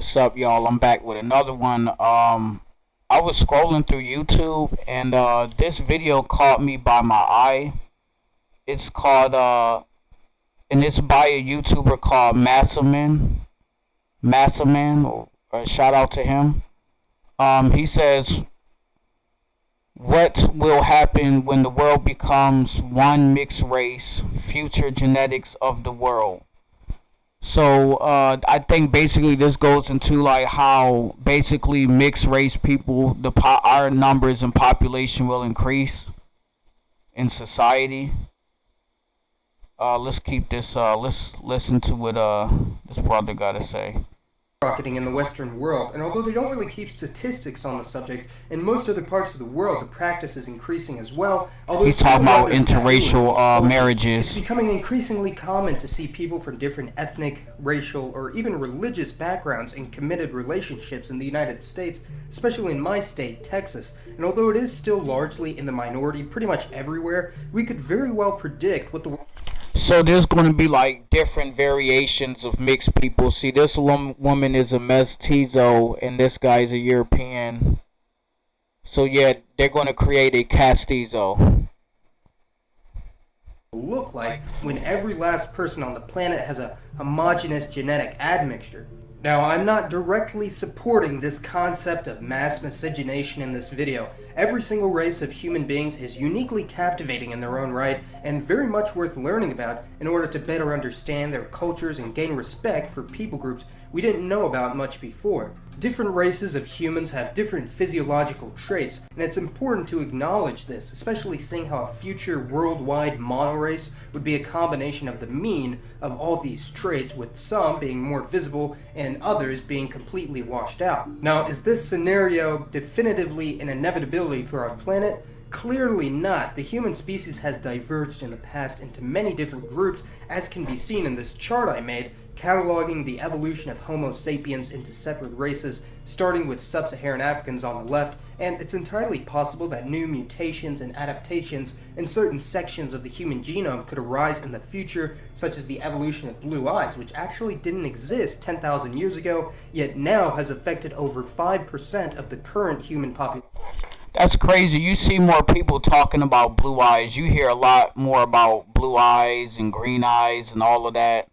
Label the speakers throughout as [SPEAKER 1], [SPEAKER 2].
[SPEAKER 1] What's up, y'all? I'm back with another one. I was scrolling through YouTube and this video caught me by my eye. It's called and it's by a YouTuber called Massaman. Massaman, or shout out to him. He says, "What will happen when the world becomes one mixed race? Future genetics of the world." So I think basically this goes into like how basically mixed race people, our numbers and population will increase in society. Let's keep this. Let's listen to what this brother got to say.
[SPEAKER 2] Rocketing in the Western world, and although they don't really keep statistics on the subject, in most other parts of the world the practice is increasing as well. Although
[SPEAKER 1] He's talking about interracial marriages.
[SPEAKER 2] It's becoming increasingly common to see people from different ethnic, racial, or even religious backgrounds in committed relationships in the United States, especially in my state, Texas. And although it is still largely in the minority pretty much everywhere, we could very well predict what the
[SPEAKER 1] So there's going to be like different variations of mixed people. See, this woman is a mestizo and this guy is a European. So yeah, they're going to create a castizo.
[SPEAKER 2] look like when every last person on the planet has a homogeneous genetic admixture. Now, I'm not directly supporting this concept of mass miscegenation in this video. Every single race of human beings is uniquely captivating in their own right and very much worth learning about in order to better understand their cultures and gain respect for people groups we didn't know about much before. Different races of humans have different physiological traits, and it's important to acknowledge this, especially seeing how a future worldwide monorace would be a combination of the mean of all these traits, with some being more visible and others being completely washed out. Now, is this scenario definitively an inevitability for our planet? Clearly not. The human species has diverged in the past into many different groups, as can be seen in this chart I made, cataloging the evolution of Homo sapiens into separate races, starting with sub-Saharan Africans on the left, and it's entirely possible that new mutations and adaptations in certain sections of the human genome could arise in the future, such as the evolution of blue eyes, which actually didn't exist 10,000 years ago, yet now has affected over 5% of the current human population.
[SPEAKER 1] That's crazy. You see more people talking about blue eyes. You hear a lot more about blue eyes and green eyes and all of that.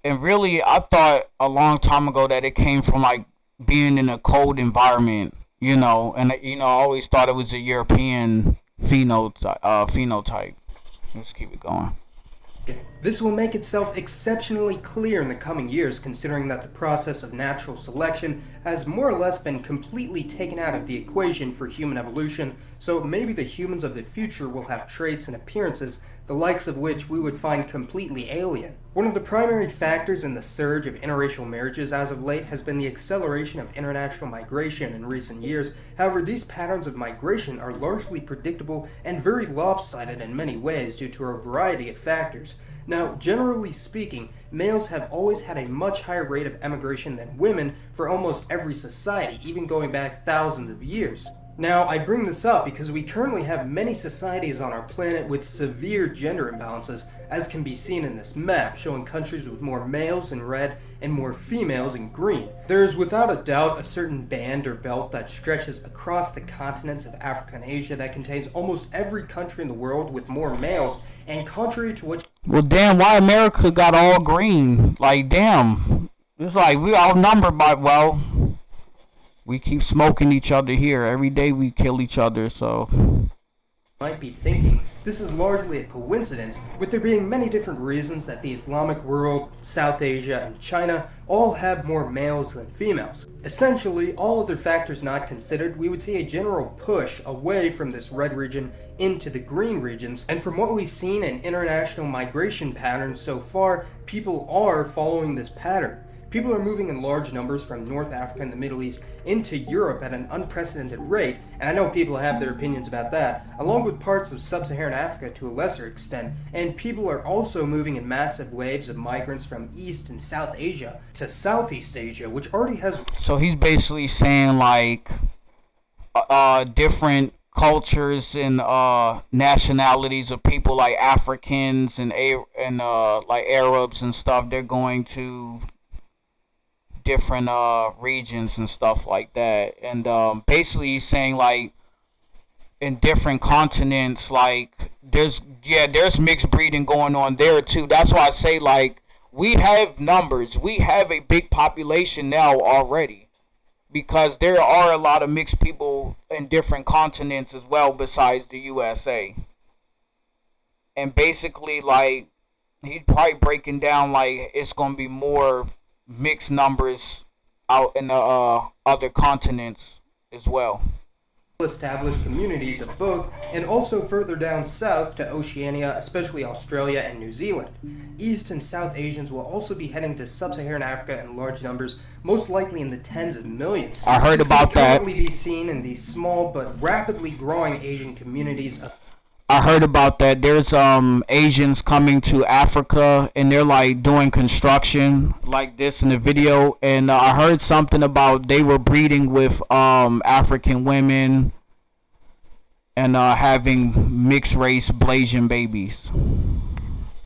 [SPEAKER 1] And really, I thought a long time ago that it came from like being in a cold environment, and I always thought it was a European phenotype. Let's keep it going.
[SPEAKER 2] This will make itself exceptionally clear in the coming years, considering that the process of natural selection has more or less been completely taken out of the equation for human evolution, so maybe the humans of the future will have traits and appearances the likes of which we would find completely alien. One of the primary factors in the surge of interracial marriages as of late has been the acceleration of international migration in recent years. However, these patterns of migration are largely predictable and very lopsided in many ways due to a variety of factors. Now, generally speaking, males have always had a much higher rate of emigration than women for almost every society, even going back thousands of years. Now, I bring this up because we currently have many societies on our planet with severe gender imbalances, as can be seen in this map, showing countries with more males in red and more females in green. There is without a doubt a certain band or belt that stretches across the continents of Africa and Asia that contains almost every country in the world with more males, and contrary to what...
[SPEAKER 1] Well, damn, why America got all green? Like, damn. It's like we outnumbered by, we keep smoking each other here. Every day we kill each other, so...
[SPEAKER 2] might be thinking this is largely a coincidence, with there being many different reasons that the Islamic world, South Asia, and China all have more males than females. Essentially, all other factors not considered, we would see a general push away from this red region into the green regions, and from what we've seen in international migration patterns so far, people are following this pattern. People are moving in large numbers from North Africa and the Middle East into Europe at an unprecedented rate, and I know people have their opinions about that, along with parts of sub-Saharan Africa to a lesser extent, and people are also moving in massive waves of migrants from East and South Asia to Southeast Asia, which already has...
[SPEAKER 1] So he's basically saying like different cultures and nationalities of people like Africans and like Arabs and stuff, they're going to different regions and stuff like that. And basically he's saying like in different continents, like there's mixed breeding going on there too. That's why I say like we have numbers, we have a big population now already, because there are a lot of mixed people in different continents as well besides the USA. And basically like he's probably breaking down like it's gonna be more mixed numbers out in the other continents as well.
[SPEAKER 2] Established communities of both, and also further down south to Oceania, especially Australia and New Zealand. East and South Asians will also be heading to sub-Saharan Africa in large numbers, most likely in the tens of millions.
[SPEAKER 1] I heard
[SPEAKER 2] This
[SPEAKER 1] about
[SPEAKER 2] can
[SPEAKER 1] that.
[SPEAKER 2] currently be seen in the small but rapidly growing Asian communities of
[SPEAKER 1] I heard about that. There's Asians coming to Africa and they're like doing construction like this in the video, and I heard something about they were breeding with African women and having mixed race Blasian babies.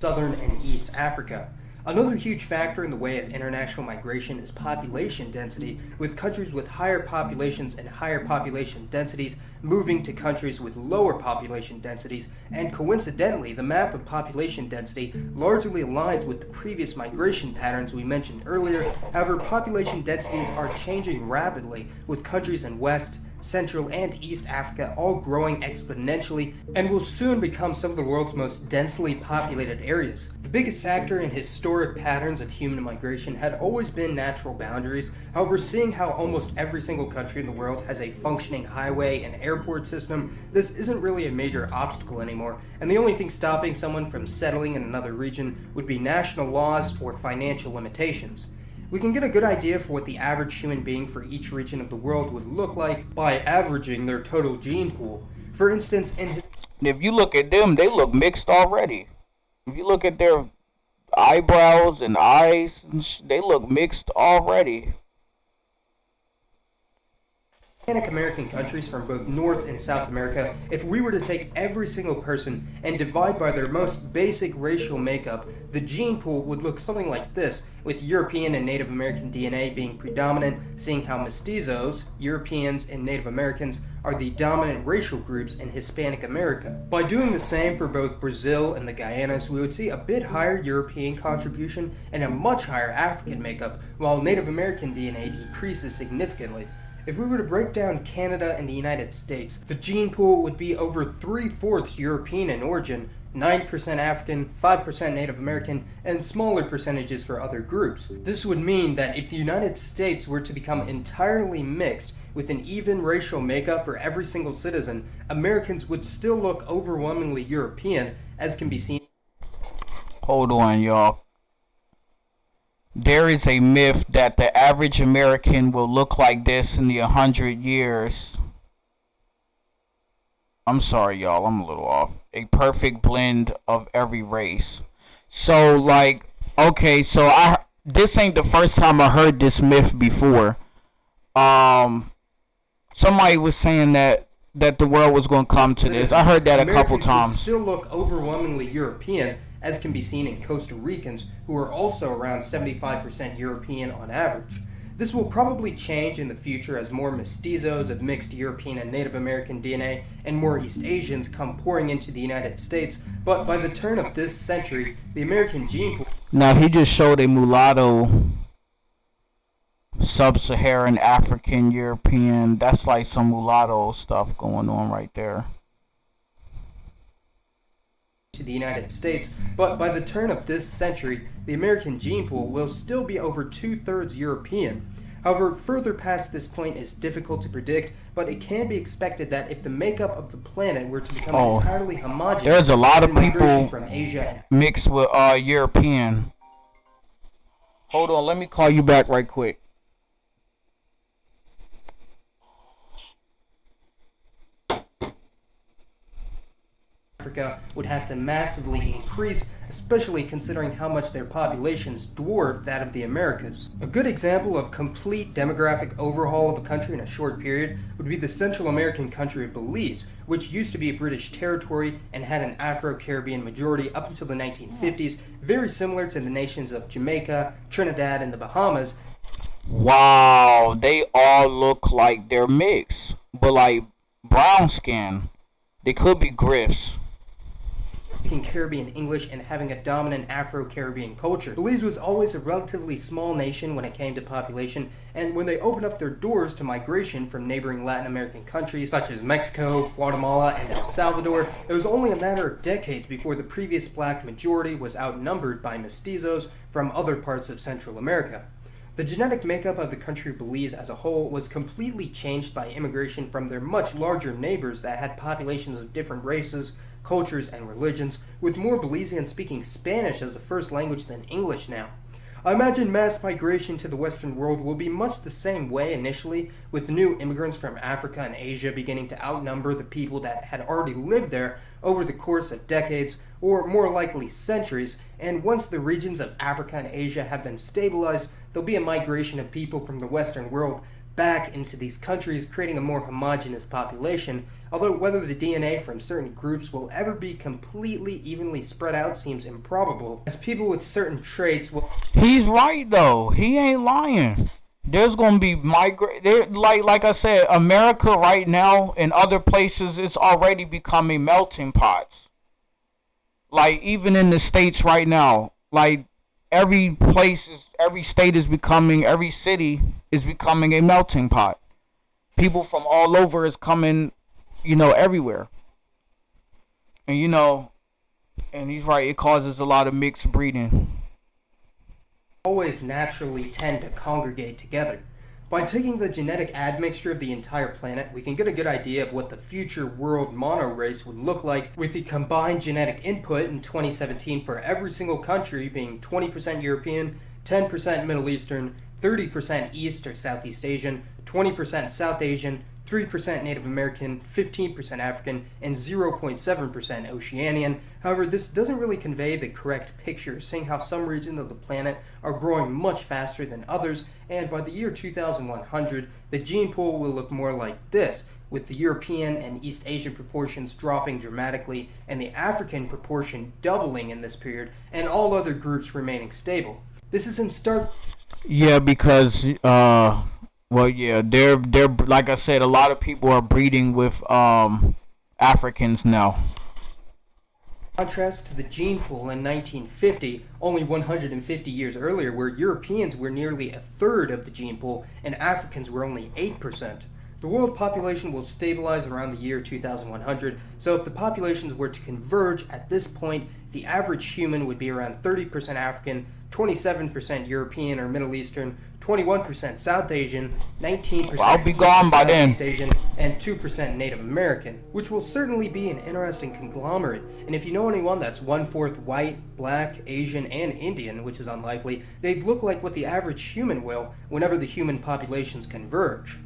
[SPEAKER 2] Southern and East Africa. Another huge factor in the way of international migration is population density, with countries with higher populations and higher population densities moving to countries with lower population densities, and coincidentally, the map of population density largely aligns with the previous migration patterns we mentioned earlier. However, population densities are changing rapidly, with countries in West, Central, and East Africa all growing exponentially and will soon become some of the world's most densely populated areas. The biggest factor in historic patterns of human migration had always been natural boundaries. However, seeing how almost every single country in the world has a functioning highway and airport system, this isn't really a major obstacle anymore, and the only thing stopping someone from settling in another region would be national laws or financial limitations. We can get a good idea for what the average human being for each region of the world would look like by averaging their total gene pool. For instance,
[SPEAKER 1] If you look at them, they look mixed already. If you look at their eyebrows and eyes, they look mixed already.
[SPEAKER 2] Hispanic American countries from both North and South America, if we were to take every single person and divide by their most basic racial makeup, the gene pool would look something like this, with European and Native American DNA being predominant, seeing how mestizos, Europeans and Native Americans, are the dominant racial groups in Hispanic America. By doing the same for both Brazil and the Guyanas, we would see a bit higher European contribution and a much higher African makeup, while Native American DNA decreases significantly. If we were to break down Canada and the United States, the gene pool would be over 3/4 European in origin, 9% African, 5% Native American, and smaller percentages for other groups. This would mean that if the United States were to become entirely mixed with an even racial makeup for every single citizen, Americans would still look overwhelmingly European, as can be seen.
[SPEAKER 1] Hold on, y'all. There is a myth that the average American will look like this in the 100 years. I'm sorry, y'all. I'm a little off. A perfect blend of every race. So, like, okay, so this ain't the first time I heard this myth before. Somebody was saying that the world was going to come to this. I heard that a couple
[SPEAKER 2] Americans
[SPEAKER 1] times.
[SPEAKER 2] would still look overwhelmingly European, as can be seen in Costa Ricans, who are also around 75% European on average. This will probably change in the future as more mestizos of mixed European and Native American DNA and more East Asians come pouring into the United States, but by the turn of this century, the American gene pool.
[SPEAKER 1] Now, he just showed a mulatto, sub-Saharan African European. That's like some mulatto stuff going on right there.
[SPEAKER 2] To the United States, but by the turn of this century, the American gene pool will still be over 2/3 European. However, further past this point is difficult to predict, but it can be expected that if the makeup of the planet were to become entirely homogeneous,
[SPEAKER 1] there's a lot of
[SPEAKER 2] migration
[SPEAKER 1] people
[SPEAKER 2] from Asia
[SPEAKER 1] mixed with European. Hold on, let me call you back right quick.
[SPEAKER 2] Africa would have to massively increase, especially considering how much their populations dwarf that of the Americas. A good example of complete demographic overhaul of a country in a short period would be the Central American country of Belize, which used to be a British territory and had an Afro-Caribbean majority up until the 1950s, very similar to the nations of Jamaica, Trinidad, and the Bahamas.
[SPEAKER 1] Wow, they all look like they're mixed, but like brown skin. They could be Griffs.
[SPEAKER 2] Speaking Caribbean English and having a dominant Afro-Caribbean culture. Belize was always a relatively small nation when it came to population, and when they opened up their doors to migration from neighboring Latin American countries such as Mexico, Guatemala, and El Salvador, it was only a matter of decades before the previous black majority was outnumbered by mestizos from other parts of Central America. The genetic makeup of the country of Belize as a whole was completely changed by immigration from their much larger neighbors that had populations of different races, cultures, and religions, with more Belizeans speaking Spanish as a first language than English now. I imagine mass migration to the Western world will be much the same way initially, with new immigrants from Africa and Asia beginning to outnumber the people that had already lived there over the course of decades, or more likely centuries, and once the regions of Africa and Asia have been stabilized, there'll be a migration of people from the Western world back into these countries, creating a more homogeneous population, although whether the DNA from certain groups will ever be completely evenly spread out seems improbable, as people with certain traits will...
[SPEAKER 1] He's right though. He ain't lying. There's gonna be there, like I said, America right now and other places is already becoming melting pots. Like even in the states right now, like every state is becoming, every city is becoming a melting pot. People from all over is coming, everywhere. And and he's right, it causes a lot of mixed breeding.
[SPEAKER 2] always naturally tend to congregate together. By taking the genetic admixture of the entire planet, we can get a good idea of what the future world mono race would look like, with the combined genetic input in 2017 for every single country being 20% European, 10% Middle Eastern, 30% East or Southeast Asian, 20% South Asian, 3% Native American, 15% African, and 0.7% Oceanian. However, this doesn't really convey the correct picture, seeing how some regions of the planet are growing much faster than others, and by the year 2100, the gene pool will look more like this, with the European and East Asian proportions dropping dramatically, and the African proportion doubling in this period, and all other groups remaining stable. This is in stark...
[SPEAKER 1] Yeah, because well, yeah, they're like I said, a lot of people are breeding with Africans now.
[SPEAKER 2] contrast to the gene pool in 1950, only 150 years earlier, where Europeans were nearly a third of the gene pool and Africans were only 8%. The world population will stabilize around the year 2100, so if the populations were to converge at this point, the average human would be around 30% African, 27% European or Middle Eastern, 21% South Asian, 19%
[SPEAKER 1] I'll be gone by then.
[SPEAKER 2] Southeast Asian, and 2% Native American, which will certainly be an interesting conglomerate. And if you know anyone that's 1/4 white, black, Asian, and Indian, which is unlikely, they'd look like what the average human will whenever the human populations converge.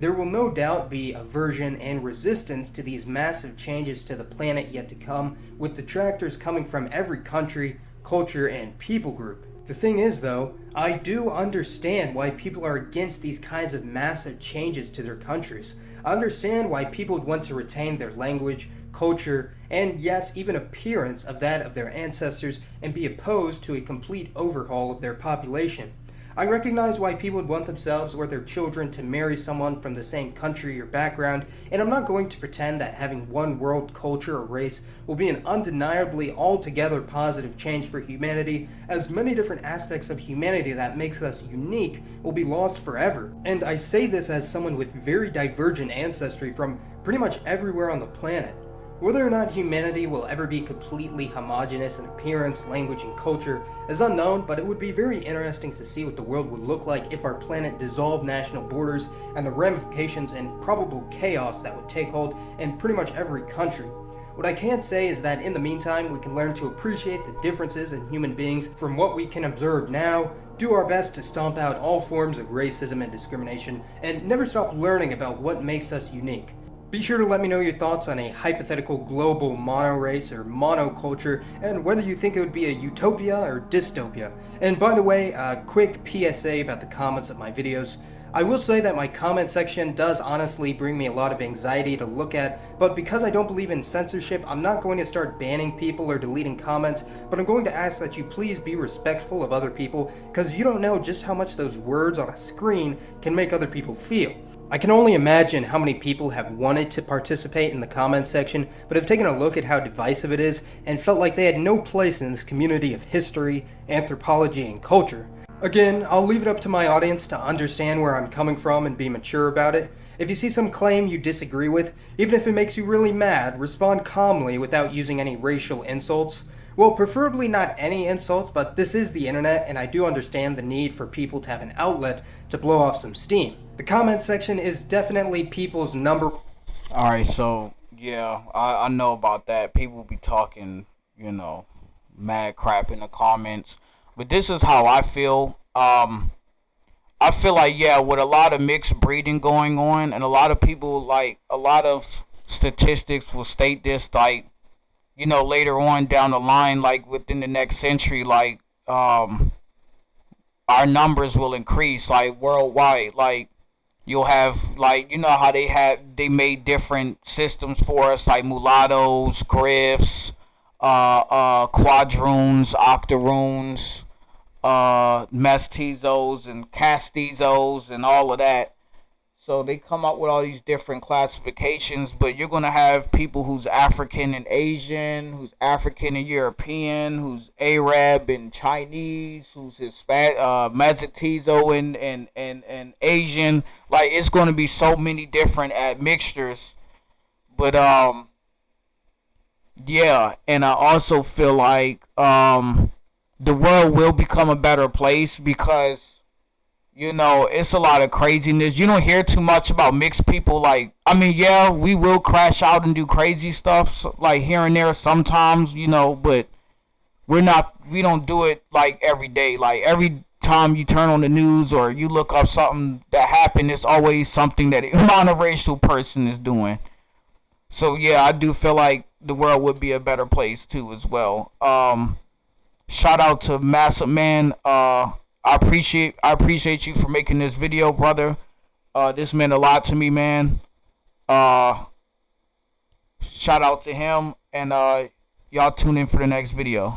[SPEAKER 2] There will no doubt be aversion and resistance to these massive changes to the planet yet to come, with detractors coming from every country, culture, and people group. The thing is, though, I do understand why people are against these kinds of massive changes to their countries. I understand why people would want to retain their language, culture, and yes, even appearance of that of their ancestors and be opposed to a complete overhaul of their population. I recognize why people would want themselves or their children to marry someone from the same country or background, and I'm not going to pretend that having one world culture or race will be an undeniably altogether positive change for humanity, as many different aspects of humanity that makes us unique will be lost forever. And I say this as someone with very divergent ancestry from pretty much everywhere on the planet. Whether or not humanity will ever be completely homogeneous in appearance, language, and culture is unknown, but it would be very interesting to see what the world would look like if our planet dissolved national borders and the ramifications and probable chaos that would take hold in pretty much every country. What I can say is that in the meantime, we can learn to appreciate the differences in human beings from what we can observe now, do our best to stomp out all forms of racism and discrimination, and never stop learning about what makes us unique. Be sure to let me know your thoughts on a hypothetical global mono-race or monoculture, and whether you think it would be a utopia or dystopia. And by the way, a quick PSA about the comments of my videos. I will say that my comment section does honestly bring me a lot of anxiety to look at, but because I don't believe in censorship, I'm not going to start banning people or deleting comments, but I'm going to ask that you please be respectful of other people, because you don't know just how much those words on a screen can make other people feel. I can only imagine how many people have wanted to participate in the comment section, but have taken a look at how divisive it is and felt like they had no place in this community of history, anthropology, and culture. Again, I'll leave it up to my audience to understand where I'm coming from and be mature about it. If you see some claim you disagree with, even if it makes you really mad, respond calmly without using any racial insults. Well, preferably not any insults, but this is the internet, and I do understand the need for people to have an outlet to blow off some steam. The comment section is definitely people's number.
[SPEAKER 1] Alright, so, yeah, I know about that. People be talking, mad crap in the comments. But this is how I feel. I feel like, yeah, with a lot of mixed breeding going on, and a lot of people, like, a lot of statistics will state this, like, later on down the line, like, within the next century, like, our numbers will increase, like, worldwide. Like, you'll have, like, how they made different systems for us, like mulattoes, griffs, quadroons, octoroons, mestizos and castizos and all of that. So they come up with all these different classifications, but you're going to have people who's African and Asian, who's African and European, who's Arab and Chinese, who's Hispanic, Mestizo and Asian. Like, it's going to be so many different admixtures. But, yeah, and I also feel like, the world will become a better place because, it's a lot of craziness. You don't hear too much about mixed people. Like, I mean, yeah, we will crash out and do crazy stuff, so, like, here and there sometimes, but we don't do it, like, every day. Like, every time you turn on the news or you look up something that happened, it's always something that a monoracial person is doing. So, yeah, I do feel like the world would be a better place, too, as well. Shout out to Massive Man. I appreciate you for making this video, brother. This meant a lot to me, man. Shout out to him, and y'all tune in for the next video.